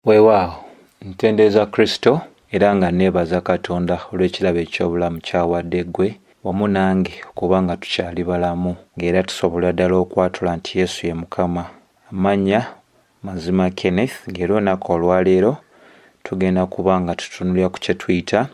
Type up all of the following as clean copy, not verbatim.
Weewaawo ntendeeza Kristo era nga neebaza Katonda olw'ekirabo eky'obulamu ky'awadde ggwe wamu nange okuba nga tukyali balamu ng'era tusobola ddala okwatula nti Yesu ye Mukama. Amannya Mazima Kenneth, ng'era olunaku olwaleero tugenda kuba nga tutunulira ku kye tuyita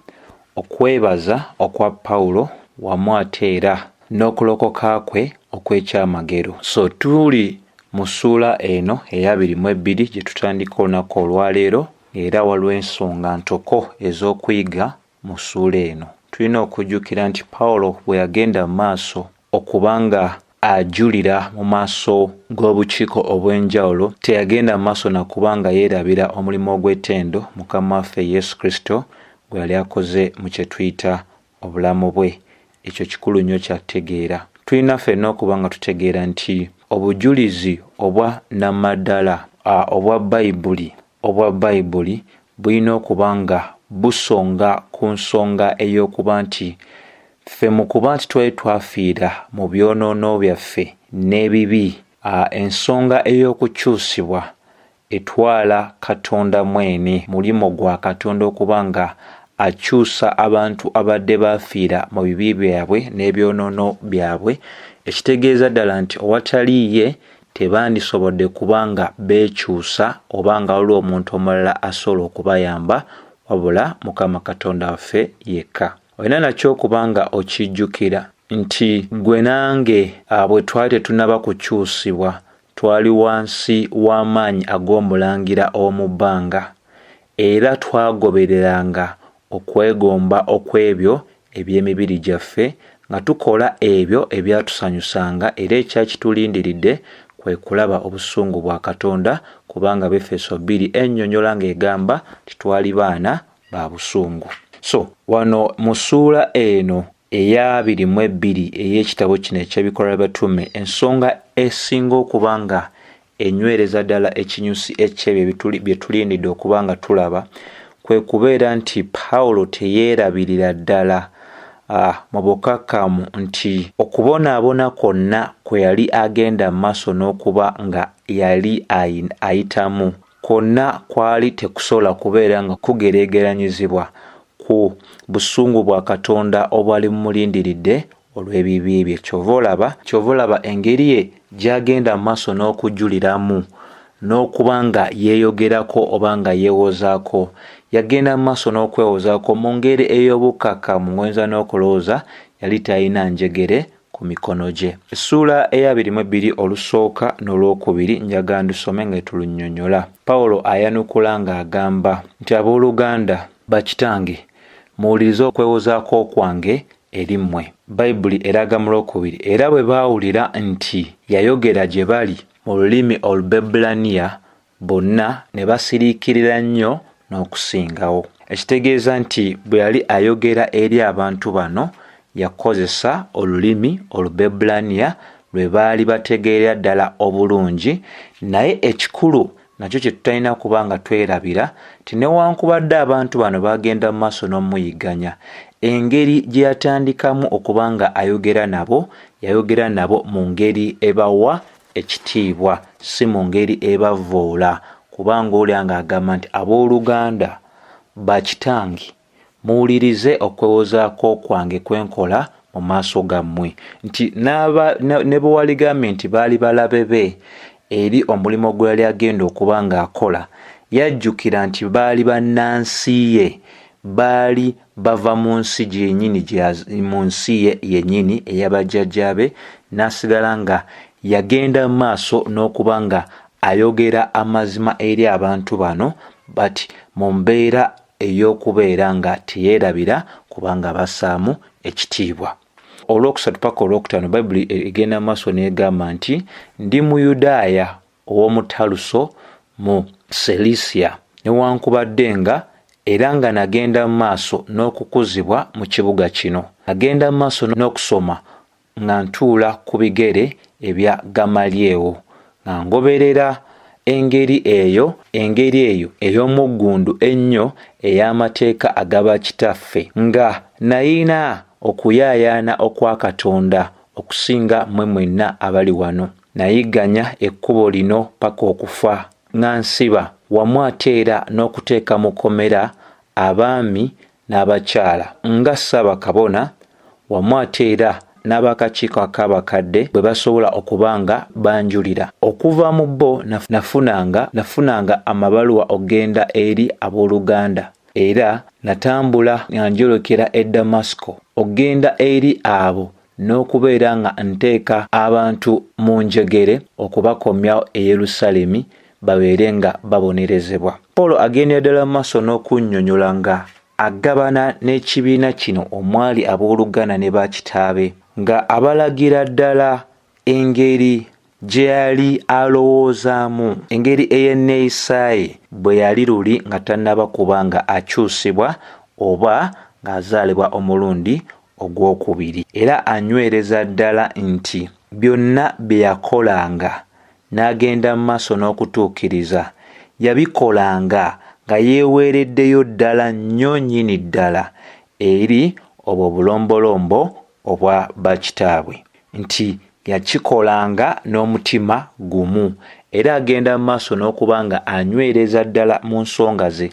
okwebaza okwa Pawulo wamu ate era n'okulokoka kwe okw'ekyamagero. So tuli mu ssuula eno eya 22 gye tutandika olunaku olwaleero, era waliwo ensonga ntoko ez'okuyiga mu ssuula eno. Tulina okujjukira nti Pawulo bwe yagenda mu maaso okuba nga ajulira mu maaso g'obukiiko obw'enjawulo, teyagenda mu maaso na kuba nga yeerabira omulimu ogw'ettendo Mukama waffe Yesu Kristo gwe yali akoze mu kye tuyita obulamu bwe. Ekyo kikulu nnyo kya kutegeera. Tulina ffenna okuba nga tutegeera nti obujulizi obwa nnamaddala obwa Bayibuli bulina okuba nga busonga ku nsonga ey'okuba nti ffe mu kuba nti twali twafiira mu byonoono byaffe n'ebibi, ensonga ey'okukyusibwa etwala Katonda mwene, mulimo gwa Katonda okuba nga akyusa abantu abadde baafiira mu bibi byabwe n'ebyonoono byabwe. Ekitegeeza ddala nti owatali ye tebandisobodde kuba nga beekyusa oba nga waliwo omuntu omulala asobola okubayamba wabula Mukama Katonda waffe yekka. Olina nakyo okuba nga okijjukira nti gwe nange bwe twali tetunnaba kukyusibwa twali wansi w'amaanyi ag'omulangira ow'omu bbanga, era twagobereranga okwegomba okw'ebyo eby'emibiri gyaffe nga tukola ebyo ebyatusanyusanga, era ekyakitulindiridde kwe kulaba obusungu bwa Katonda, kubanga Befeso 2 ennyonnyola ng'egamba titwali baana ba busungu. So wano mu ssuula eno eya 22 ey'ekitabo kino eky'ebikolwa by'abatume, ensonga esinga okuba nga enywereza ddala ekinyusi eky'ebyo bye tulindidde okuba nga tulaba kwe kubeera nti Pawulo teyeerabirira ddala mu bukkakkamu nti okubonaabona kwonna kwe yali agenda mu maaso n'okuba nga yali ayitamu, kwonna kwali tekusobola kubeera nga kugereegeranyizibwa ku busungu bwa Katonda obwali bumulindiridde olw'ebibi bye. Kyova olaba engeri ye gy'agenda mu maaso n'okujuliramu n'okuba nga yeeyogerako oba nga yeewozaako, yagenda mu maaso n'okwewozaako mu ngeri ey'obukkakkamu ng'oyinza n'okulowooza yali talina njegere ku mikono gye. Essuula eya 22 olusooka n'olwokubiri njagala ndusome nga tulunnyonnyola. Pawulo ayanukula ng'agamba nti abooluganda, bakitange, muwulirize okwewozaako kwange eri mmwe. Bayibuli eraga mu lwokubiri, era bwe baawulira nti yayogera gye bali mu lulimi Olubebbulaniya, bonna ne basiriikirira nnyo n'okusingawo. Ekitegeeza nti bwe yali ayogera eri abantu bano yakozesa olulimi Olubebbulaniya lwe baali bategeera ddala obulungi, naye ekikulu nakyo kye tutalina kuba nga twerabira nti newankubadde abantu bano bagenda mu maaso n'omuyigganya, engeri gye yatandikamu okuba nga ayogera nabo, yayogera nabo mu ngeri ebawa ekitiibwa, si mu ngeri ebavvoola, kubanga olya ng'agamba nti abooluganda, bakitange, muwulirize okwewozaako kwange kwe nkola mu maaso gammwe. Nti ne bwe waligambye nti baali balabe be eri omulimu gwe yali agenda okuba ng'akola, yajjukira nti baali bannansi ye, baali bava mu nsi gyennyini, mu nsi ye yennyini ey'abajjajjaabe, n'asigala nga yagenda mu maaso n'okuba nga ayogera amazima eri abantu bano, bati mu mbeera ey'okubeera nga teyeerabira kubanga bassaamu ekitiibwa. Olwokusatu paka olwokutaano Bayibuli egenda mu maaso n'egamba nti ndi Muyudaaya ow'omu Taluso mu Selisiya, newankubadde nga era nga nagenda mu maaso n'okukuzibwa mu kibuga kino. Nagenda mu maaso n'okusoma nga ntuula ku bigere ebya Gamalyewo, nga ngoberera engeri eyo ey'omuggundu ennyo ey'amateeka agaba kitaffe, nga nayina okuyaayaana okwa Katonda okusinga mmwe mwenna abali wano. Nayigganya ekkubo lino paka okufa, nga nsiba wamu ate era n'okuteeka mu kkomera abaami n'abakyala nga Ssaabakabona wamu ate era n'abakakiiko ak'abakadde bwe basobola okuba nga banjulira. Okuva mu bo nafunanga amabaluwa okgenda eri abooluganda, era natambula nga njolekera e Damasiko okgenda eri abo n'okubeera nga nteeka abantu mu njegere okubakomyawo e Yerusaalemi babeere nga babonerezebwa. Pawulo agendera ddala mu maaso n'okunnyonnyola nga agabana n'ekibiina kino omwali abooluganda ne bakitaabe, nga abalagira ddala engeri gye yali alowoozaamu, engeri ey'enneeyisa ye bwe yali luli nga tannaba kuba nga akyusibwa oba ng'azaalibwa omulundi ogwokubiri. Era anywereza ddala nti byonna bye yakolanga n'agenda mu maaso n'okutuukiriza yabikolanga nga yeeweereddeyo ddala nnyo nnyini ddala eri obwo obulombolombo obwa bakitaabwe, nti yakikolanga n'omutima gumu, era agenda mu maaso n'okuba nga anywereza ddala mu nsonga ze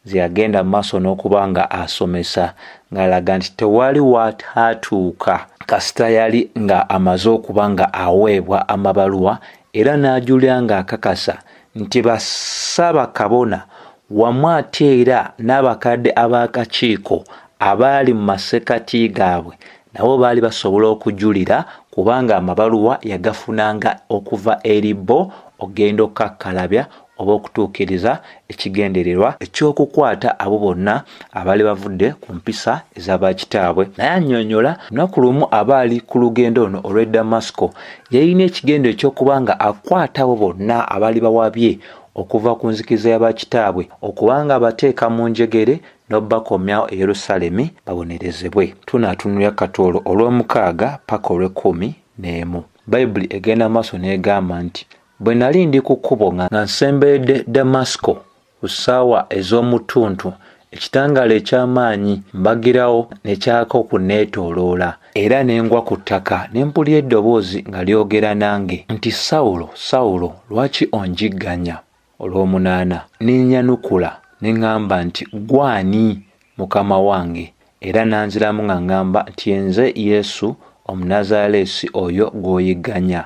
yagenda mu maaso n'okuba nga asomesa, ng'alaga nti tewali wataatuuka kasita yali nga amaze okuba nga aweebwa amabaluwa, era n'ajulira ng'akakasa nti Ssaabakabona wamu ate era n'abakadde ab'akakiiko abaali mu masekati gaabwe nabo baali basobola okujulira, kubanga amabaluwa yagafunanga okuva eri bo ogenda okukakkalabya oba okutuukiriza ekigendererwa eky'okukwata abo bonna abaali bavudde ku mpisa ez'abakitaabwe. Naye annyonnyola lunaku lumu abaali ku lugendo luno olw'e Damasiko yalina ekigendo eky'okuba nga akwata abo bonna abaali bawabye okuva ku nzikiriza y'abakitaabwe okubanga abateeka mu njegere n'obakomyawo e Yerusaalemi babonerezebwe. Tunaatunulira Katoolo olw'omukaaga paka olw'ekkumi-n'emu. Bayibuli egenda maaso n'egamba nti bwe nali ndi ku kkubo nga nsemberedde Damasiko ku ssaawa ez'omutuntu, ekitangaala eky'amaanyi mbagirawo ne kyaka okunneetooloola, era ne ngwa ku ttaka ne mpulira eddoboozi nga lyogera nange nti, Sawulo, Sawulo, lwaki onjigganya? Olw'omunaana ne nnyanukula ne ŋŋamba nti, gwani Mukama wange? Era nanziramu nga ŋŋamba nti, nze Yesu Omunnazaaleesi oyo gw'oyigganya.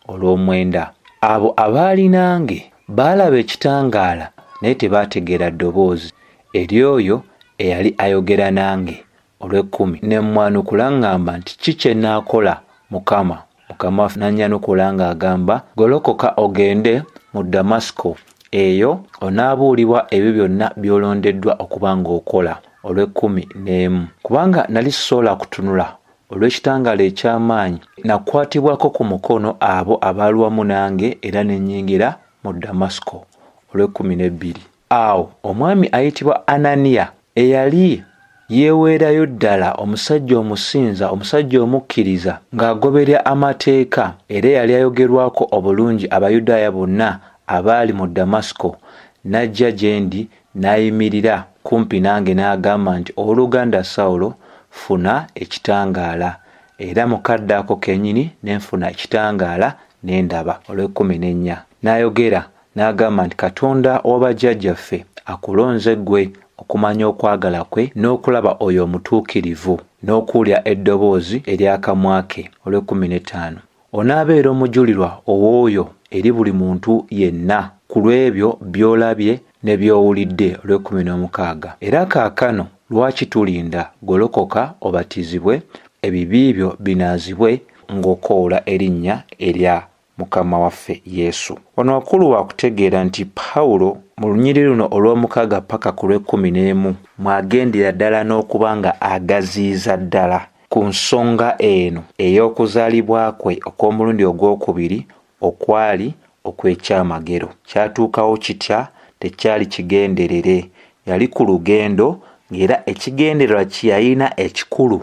Olw'omwenda abo abaali nange baalaba ekitangaala naye tebaategeera ddoboozi eryoyo eyali ayogera nange. Olw'ekkumi ne mmwanukula ŋŋamba nti, ki kye nnaakola Mukama? Mukama waffe n'annyanukula ng'agamba, golokoka ogende mu Damasiko, eyo onaabuulibwa ebyo byonna by'olondeddwa okuba ng'okola. Olw'ekkumi-n'emu kubanga nali soola kutunula olw'ekitangaala eky'amaanyi, nakwatibwako ku mukono abo abaali wamu nange era ne nnyingira mu Damasiko. Olw'ekkumi-n'ebbiri awo omwami ayitibwa Ananiya eyali yeeweerayo ddala omusajja omusinza, omusajja omukkiriza ng'agoberera amateeka, era yali ayogerwako obulungi Abayudaaya bonna abaali mu Damasiko, n'ajja gye ndi n'ayimirira kumpi nange n'agamba nti, owooluganda Sawulo, funa ekitangaala. Era mu kadde ako kennyini ne nfuna ekitangaala ne ndaba. Olw'ekkumi-n'ennya n'ayogera n'agamba nti, Katonda w'abajjajjaffe akulonze ggwe okumanya okwagala kwe n'okulaba oyo omutuukirivu n'okuwulira eddoboozi ery'akamwa ke. Olw'ekkumi-n'ettaano onaabeera omujulirwa ow'oyo eri buli muntu yenna ku lw'ebyo by'olabye ne by'owulidde. Olw'ekkumi-n'omukaaga era kaakano lwaki tulinda? Golokoka obatizibwe, ebibi byo binaazibwe ng'okoola erinnya erya Mukama waffe Yesu. Wano wakulu wa kutegeera nti Pawulo mu lunyiriri luno olw'omukaaga paka ku lw'ekkumi-n'emu mwagendera ddala n'okuba nga agaziiza ddala ku nsonga eno ey'okuzaalibwa kwe okw'omulundi ogwokubiri okwali okw'ekyamagero. Kyatuukawo kitya? Tekyali kigenderere, yali ku lugendo, ng'era ekigendererwa kye yalina ekikulu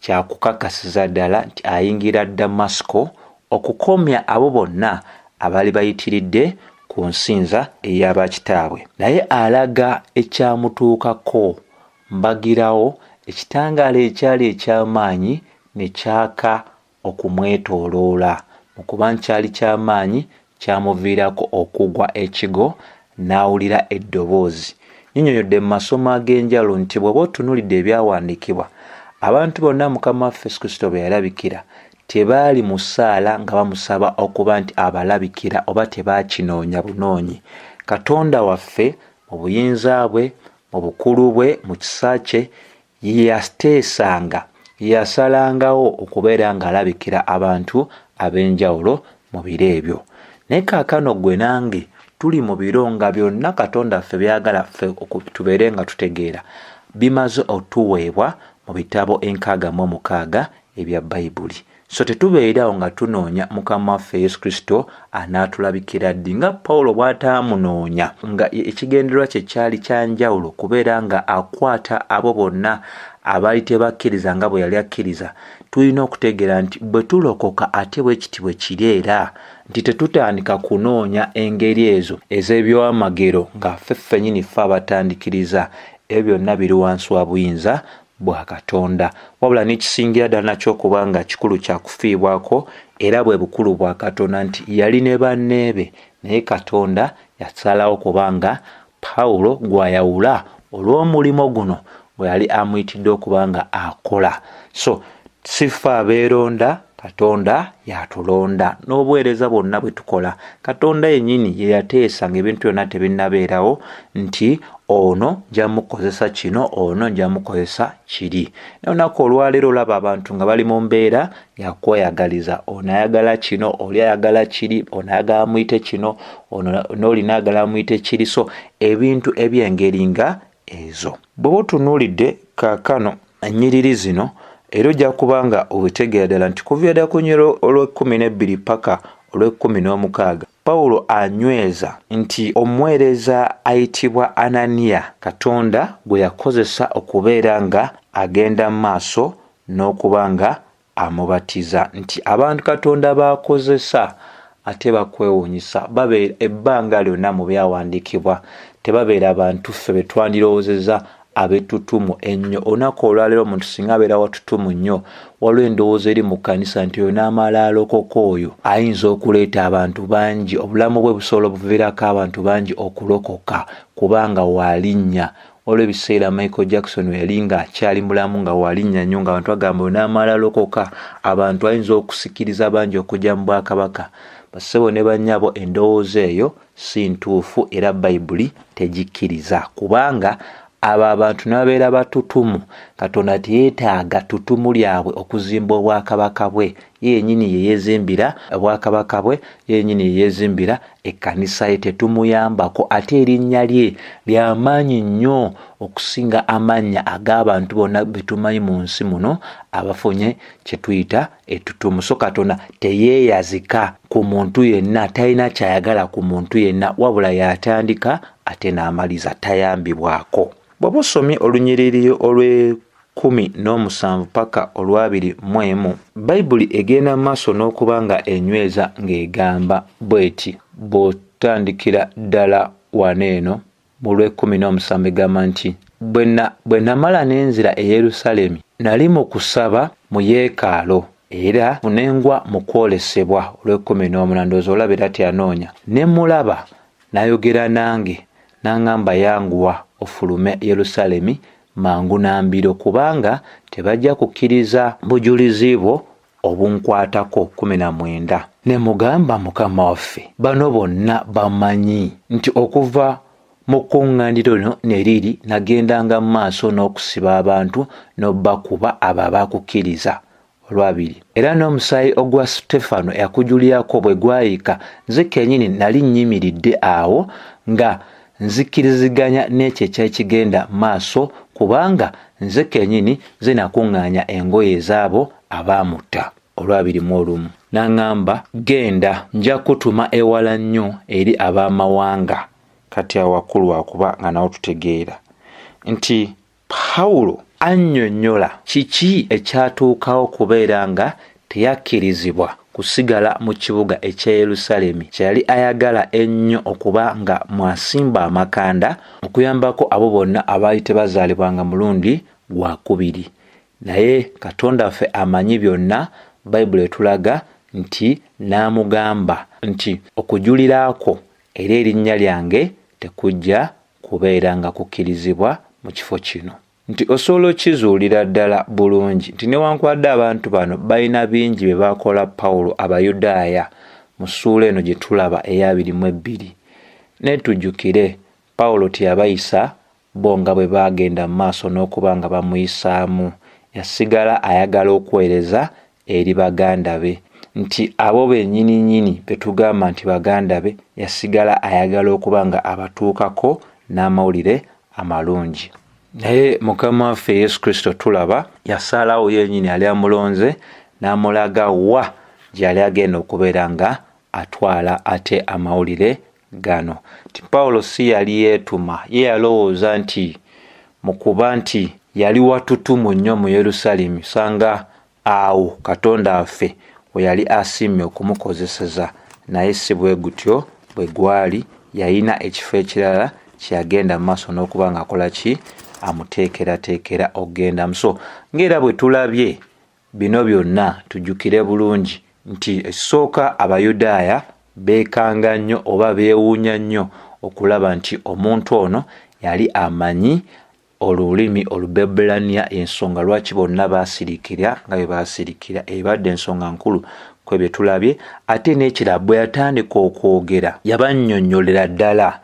kya kukakasiza ddala nti ayingira Damasiko okukomya abo bonna abaali bayitiridde ku nsinza ey'abakitaabwe. Naye alaga ekyamutuukako, mbagirawo ekitangaala ekyali eky'amaanyi ne kyaka okumwetooloola. Mu kuba nkyali ky'amaanyi kyamuviirako okugwa ekigo n'awulira eddoboozi. Nnyonnyodde mu masomo ag'enjawulo nti bw'oba otunuulidde ebyawandiikibwa, abantu bonna Mukama waffe Yesu Kristo be yalabikira tebaali mu ssaala nga bamusaba okuba nti abalabikira oba tebaakinoonya bunoonyi. Katonda waffe mu buyinza bwe, mu bukulu bwe, mu kisa kye, yateesanga, yasalangawo okubeera ng'alabikira abantu ab'enjawulo mu biro ebyo. Naye kaakano gwe nange tuli mu biro nga byonna Katonda waffe byagala ffe tubeere nga tutegeera bimaze otuweebwa mu bitabo 606 ebya Bayibuli. So tetubeerawo nga tunoonya Mukama waffe Yesu Kristo anaatulabikira ddi nga Pawulo bw'ataamunoonya, nga ekigendererwa kye kyali kya njawulo kubeera nga akwata abo bonna abaali tebakkiriza nga bwe yali akkiriza. Tulina okutegeera nti bwe tulokoka ate bwe kiti bwe kiri era nti tetutandika kunoonya engeri ezo ez'ebyamagero nga ffe nnyini ffe abatandikiriza. Ebyo byonna biri wansi wa buyinza bwa Katonda. Wabula n'ekisingira ddala nakyo okuba nga kikulu kya kufiibwako era bwe bukulu bwa Katonda nti yali ne banneebe, naye Katonda yasalawo kubanga Pawulo gw'ayawula olw'omulimu guno bwe yali amuyitidde okuba nga akola. So si ffe abeeronda, Katonda yatulonda. N'obuweereza bwonna bwe tukola Katonda yennyini ye yateesa ng'ebintu byonna tebinnabeerawo nti ono nja mukozesa kino, ono nja mukozesa kiri. N'olunaku olwaleero olaba abantu nga bali mu mbeera ya kweyagaliza. Ono ayagala kino, oli ayagala kiri, ono ayagala muyite kino, ono n'olina ayagala muyite kiri. So ebintu eby'engeri nga ezo. Bwe butunuulidde kaakano ennyiriri zino era ojja kuba nga obitegeera ddala nti kuva ddala ku nnyiriri olw'12 paka olw'16 Pawulo anyweza nti omuweereza ayitibwa Ananiya Katonda gwe yakozesa okubeera nga agenda mu maaso n'okuba nga amubatiza, nti abantu Katonda bakozesa ate bakwewuunyisa. Babeera ebbanga lyonna mu byawandiikibwa tebabeera bantu ffe be twandirowoozezza ab'ettutumu ennyo. Olunaku olwaleero omuntu singa abeera watutumu nnyo, waliwo endowooza eri mu kkanisa nti oyo n'amala alokoka oyo ayinza okuleeta abantu bangi, obulamu bwe busobola obuviirako abantu bangi okulokoka kubanga waalinnya. Waliwo ebiseera Michael Jackson we yali nga akyali mulamu nga waalinnya nnyo nga abantu bagamba oyo n'amala alokoka, abantu ayinza okusikiriza bangi okujja mu bwakabaka. Bassebo ne bannyabo endowooza eyo si ntuufu era Bayibuli tegikkiriza kubanga abo abantu n'ababeera batutumu. Katonda teyeetaaga ttutumu lyabwe okuzimba obwakabaka bwe. Ye yennyini ye yeezimbira obwakabaka bwe, ye yennyini ye yeezimbira ekkanisa ye, tetumuyambako. Ate erinnya lye ly'amaanyi nnyo okusinga amannya ag'abantu bonna be tumanyi mu nsi muno abafunye kye tuyita ettutumu. So Katonda teyeeyazika ku muntu yenna, talina kyayagala ku muntu yenna, wabula yatandika ate n'amaliza, tayambibwako. Bw'oba osomye olunyiriri olw'17 paka olw'21 Bayibuli egenda mu maaso n'okuba nga enyweza ng'egamba bw'eti. Bw'otandikira ddala waneeno mu lw'17 egamba nti bwe namala n'enzira e Yerusaalemi nali mu kusaba mu yeekaalu era nengwa mu kwolesebwa. olw'18 ndowooza olaba era tyanoonya. Ne mulaba n'ayogera nange n'aŋŋamba yanguwa ofulume Yerusaalemi mangu na mbiro kubanga tebajja kukkiriza bujulizi bwo obunkwatako. 19 Ne mugamba Mukama waffe bano bonna bamanyi nti okuva mu kkuŋŋaaniro lino ne liri nagendanga mu maaso n'okusiba abantu n'obbakuba abo abaakukkiriza. 2 Era n'omusaayi ogwa Sitefano yakujulirako bwe gwayika, nze kennyini nali nnyimiridde awo nga nzikiriziganya n'ekyo ekyakigenda maaso kubanga nze kennyini nze nakuŋŋaanya engoye ez'abo abaamutta. 21 N'aŋŋamba genda, nja kutuma ewala nnyo eri ab'amawanga. Kati awakulu wakuba nga nawo tutegeera nti Pawulo annyonnyola kiki ekyatuukawo kubeera nga teyakkirizibwa kusigala mu kibuga ekya Yerusaalemi kye yali ayagala ennyo okuba nga mwasimba amakanda okuyambako abo bonna abaali tebazaalibwanga mulundi gwakubiri. Naye Katonda waffe amanyi byonna. Bayibuli etulaga nti n'amugamba nti okujulirako era erinnya lyange tekujja kubeera nga kukkirizibwa mu kifo kino. Nti osobola okizuulira ddala bulungi nti newankubadde abantu bano balina bingi bye bakola Pawulo Abayudaaya mu ssuula eno gye tulaba eya 22. Ne tujjukire Pawulo teyabayisa bo nga bwe baagenda mu maaso n'okuba nga bamuyisaamu. Yasigala ayagala okuweereza eri baganda be, nti abo bennyini be tugamba nti baganda be yasigala ayagala okuba nga abatuukako n'amawulire amalungi. Naye Mukama waffe Yesu Kristo tulaba yasalawo yennyini yali amulonze n'amulaga wa gy'ali agenda okubeera nga atwala ate amawulire gano. Ti Pawulo si yali yeetuma, ye yalowooza nti mu kuba nti yali watutumu nnyo mu Yerusaalemi sanga awo Katonda waffe we yali asiimye okumukozeseza, naye si bwe gutyo bwe gwali. Yalina ekifo ekirala kyeyagenda mu maaso n'okuba nga akola ki, amuteekerateekera okugenda. So ng'era bwe tulabye bino byonna tujjukire bulungi nti ekisooka Abayudaaya beekanga nnyo oba beewuunya nnyo okulaba nti omuntu ono yali amanyi olulimi Olubebbulaniya, ensonga lwaki bonna baasirikira nga bwe baasirikira. Ebadde ensonga nkulu kwe bye tulabye. Ate n'ekirala bwe yatandika okwogera yabannyonnyolera ddala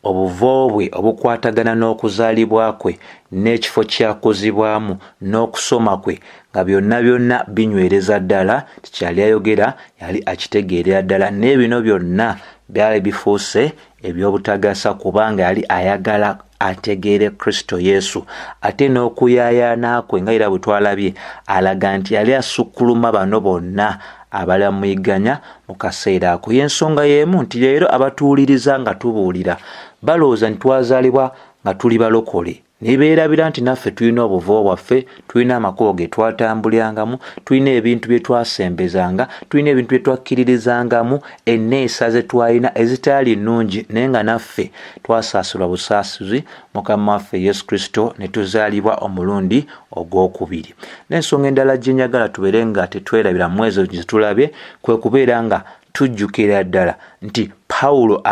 obuvo bwe obukwatagana n'okuzaalibwa kwe n'ekifo kyakuzibwamu n'okusoma kwe nga byonna binywereza ddala tikyali ayogera, yali akitegeerera ddala. N'ebino byonna byali bifuuse eby'obutagasa kubanga yali ayagala ategeere Kristo Yesu. Ate n'okuyaayaana kwe nga era bwe twalabye alaga nti yali asukkuluma bano bonna abali amuyiganya mu kaseera ako. Y'ensonga y'emu nti leero abatuwuliriza nga tubuulira balowooza nti twazaalibwa nga tuli balokole, ne beerabira nti naffe tulina obuvo bwaffe, tulina amakubo ge twatambulirangamu, tulina ebintu bye twasembezanga, tulina ebintu bye twakkiririzangamu, enneeyisa ze twalina ezitaali nnungi, naye nga naffe twasaasulwa busaasuzi Mukama waffe Yesu Kristo ne tuzaalibwa omulundi ogwokubiri. N'ensonga endala gye njagala tubeere nga tetwerabira mu ezo ze tulabye kwe kubeera nga tujjukira ddala nti Pawulo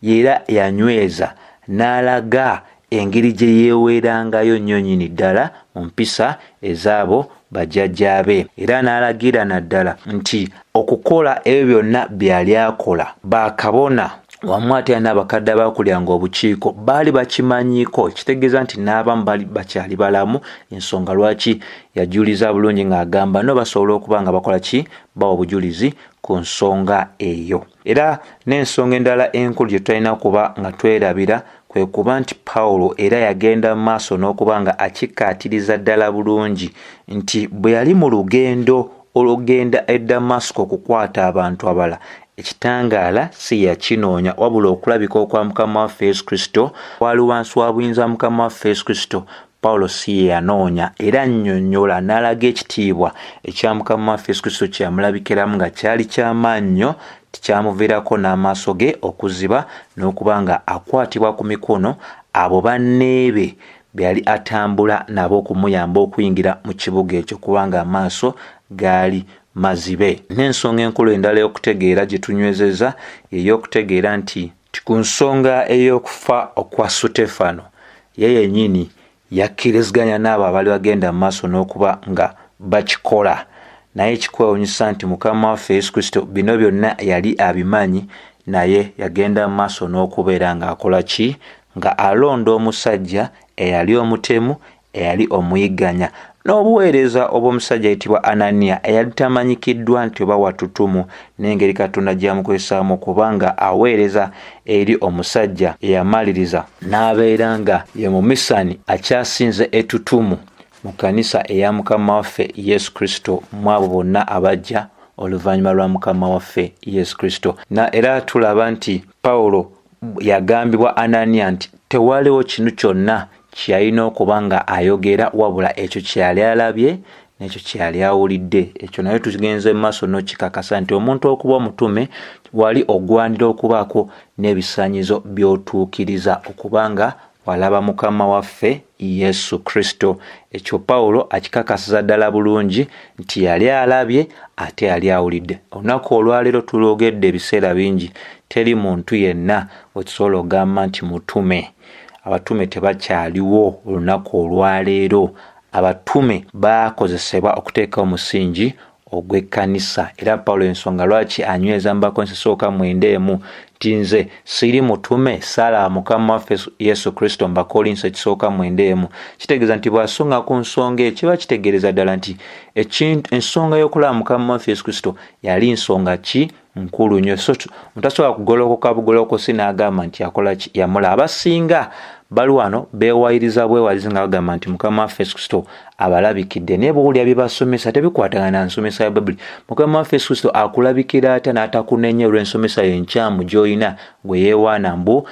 era yanyweza n'alaga engeri gye yeeweerangayo nnyo nnyini ddala mu mpisa ezaabo bajjajjaabe, era n'alagira naddala nti okukola ebyo byonna byali akola bakabona wamu ate n'abakadde abaakulyanga obukiiko baali bakimanyiiko. Kitegeeza nti n'abamu bali bakyali balamu, ensonga lwaki yajuliza bulungi ng'agamba no basobola okuba nga bakola ki, bawa obujulizi ku nsonga eyo. Era n'ensonga endala enkulu gye tulina kuba nga twerabira kwe kuba nti Pawulo era yagenda mu maaso n'okuba nga akikkaatiriza ddala bulungi nti bwe yali mu lugendo olugenda e Damasiko okukwata abantu abala, ekitangaala si yakinoonya wabula okulabika okwa Mukama waffe Yesu Kristo wali wansi wa buyinza Mukama waffe Yesu Kristo. Pawulo si ye yanoonya, era annyonnyola n'alaga ekitiibwa ekya Mukama waffe Yesu Kristo kye yamulabikiramu nga kyali ky'amaanyi nnyo, tikyamuviirako n'amaaso ge okuziba n'okuba nga akwatibwa ku mikono abo banneebe be yali atambula nabo okumuyamba okuyingira mu kibuga ekyo kubanga amaaso gaali mazibe. N'ensonga enkulu endala y'okutegeera gye tunywezeza ey'okutegeera nti ku nsonga ey'okufa okwa Sutefano ye yennyini yakkiriziganya n'abo abali bagenda mu maaso n'okuba nga bakikola, naye kikwewuunyisa nti Mukama waffe Yesu Kristo bino byonna yali abimanyi, naye yagenda mu maaso n'okubeera ng'akola ki, nga alonda omusajja eyali omutemu, eyali omuyigganya, n'obuweereza obw'omusajja ayitibwa Ananiya eyali tamanyikiddwa nti oba watutumu, n'engeri Katonda gy'amukozesaamu kubanga aweereza eri omusajja eyamaliriza n'abeera nga ye mumisani akyasinze ettutumu mu kkanisa eya Mukama waffe Yesu Kristo mu abo bonna abajja oluvannyuma lwa Mukama waffe Yesu Kristo. Na era tulaba nti Pawulo yagambibwa Ananiya nti tewaliwo kintu kyonna kyalina okuba nga ayogera wabula ekyo kyali alabye n'ekyo kyali awulidde. Ekyo naye tugenze mu maaso n'okikakasa nti omuntu okuba omutume wali ogwanira okubaako n'ebisaanyizo by'otuukiriza okuba nga walaba mukama waffe Yesu Kristo. Ekyo Pawulo akikakasiza ddala bulungi nti yali alabye ate yali awulidde. Olunaku olwaleero tulogedde ebiseera bingi, teri muntu yenna wetusobola ogamba nti mutume. Abatume tebakyaliwo olunaku olwaleero. Abatume bakozesebwa okuteeka omusingi ogw'ekkanisa. Era Pawulo ensonga lwaki anyweza mu Bakolinso 9:1 nti nze siri mutume sala mukama waffe Yesu Kristo mu Bakolinso 9:1 kitegeeza nti bw'asonga ku nsonga eyo kiba kitegeereza ddala nti ensonga y'okulaba mukama waffe Yesu Kristo yali nsonga ki nkulu nnyo. So mutasobola kugolokoka bugolokosi n'agamba nti yakola ki yamula. Abasinga bali wano beewayiriza bwewalizi nga bagamba nti mukama waffe Yesu Kristo abalabikidde, naye bw'owulira bye basomesa tebikwatagana na nsomesa ya Bayibuli. Mukama waffe Yesu Kristo akulabikira ate n'atakunenya olw'ensomesa y'enkyamu gy'olina gwe yeewaana mbu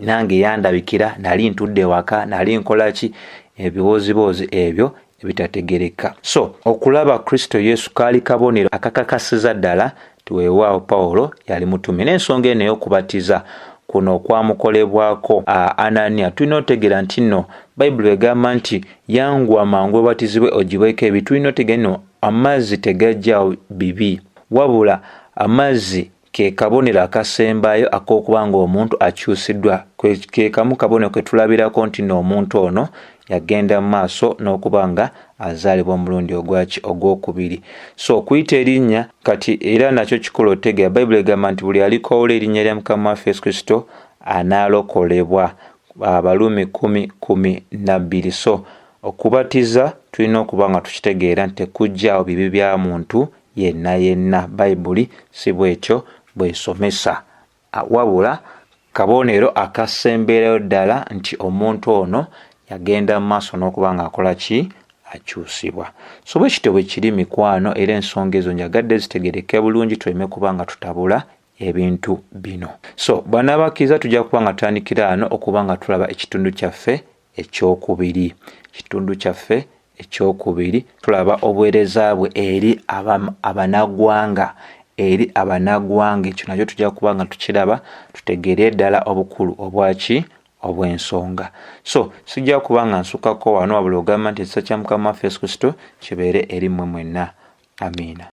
nange yandabikira, nali ntudde waka, nali nkola ki, ebiwooziboozi ebyo ebitategereka. So okulaba Kristo Yesu kaali kabonero akakakasiza ddala weewaawo Pawulo yali mutume. N'ensonga eno ey'okubatiza kuno okwamukolebwako Anania tulina otegeera nti nno Bayibuli egamba nti yanguwa mangu obatizibwe ogibweko ebibi. Tulina otegeera nno amazzi tegajja bibi, wabula amazzi ke kabonero akasembayo ak'okuba ng'omuntu akyusiddwa. Ke kamu kabonero ke tulabirako nti nno omuntu ono yagenda mu maaso n'okuba nga azaalibwa omulundi ogwokubiri. So okuyita erinnya kati era nakyo kikola otegeera. Bayibuli egamba nti buli alikowoola erinnya lya mukama waffe Yesu Kristo anaalokolebwa. Abaluumi 10:12. So okubatiza tulina okuba nga tukitegeera nti tekuggyaawo bibi bya muntu yenna. Bayibuli si bwekyo bw'esomesa, wabula kabonero akasemberayo ddala nti omuntu ono yagenda mu maaso n'okuba nga akola ki, akyusibwa. So bwe kityo bwe kiri mikwano, era ensonga ezo njagadde zitegereke bulungi tuleme kuba nga tutabula ebintu bino. So bw'anaabakkiriza tujja kuba nga tutandikira wano okuba nga tulaba ekitundu kyaffe ekyokubiri. Ekitundu kyaffe ekyokubiri tulaba obuweereza bwe eri abanagwanga. Ekyo nakyo tujja kuba nga tukiraba tutegeere ddala obukulu obwaki obw'ensonga. So sijja kuba nga nsukako wano, wabula ogamba nti ekisa kya mukama waffe Yesu Kristo kibeere eri mmwe mwenna. Amiina.